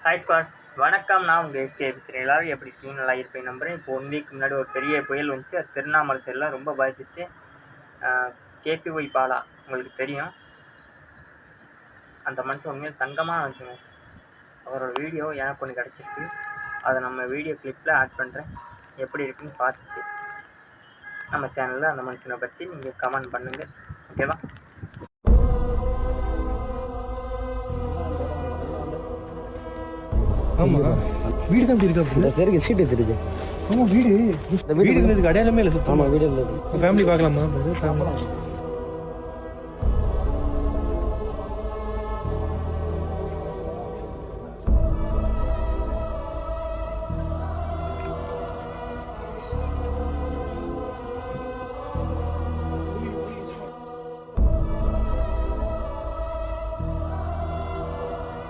Hi squad, வணக்கம். நான் உங்கள் எஸ்கே பேசுகிறேன். எல்லாரும் எப்படி இருக்கீங்க? நல்லா இருப்பேன் நம்புகிறேன். இப்போ 1 வீக் முன்னாடி ஒரு பெரிய புயல் வந்துச்சு. அது திருவண்ணாமலை சைடெலாம் ரொம்ப பாதிச்சிச்சு. கேபிஒய் பாலா உங்களுக்கு தெரியும். அந்த மனுஷன் உண்மையாக தங்கமாக மனுஷங்க. அவரோட வீடியோ எனக்கு ஒன்று கிடச்சிருக்கு. அதை நம்ம வீடியோ கிளிப்பில் ஆட் பண்ணுறேன். எப்படி இருக்குன்னு பார்த்துட்டு நம்ம சேனலில் அந்த மனுஷனை பற்றி நீங்கள் கமெண்ட் பண்ணுங்கள். ஓகேவா? ஆமாம், வீடு தான் இருக்கா? சரிங்க, சீட்டு எடுத்துருக்கு. ஆமாம், வீடு இந்த வீடு இருந்ததுக்கு அடையாளமே இல்லை. ஆமாம், வீடு இருந்தது. ஃபேமிலி பார்க்கலாமா?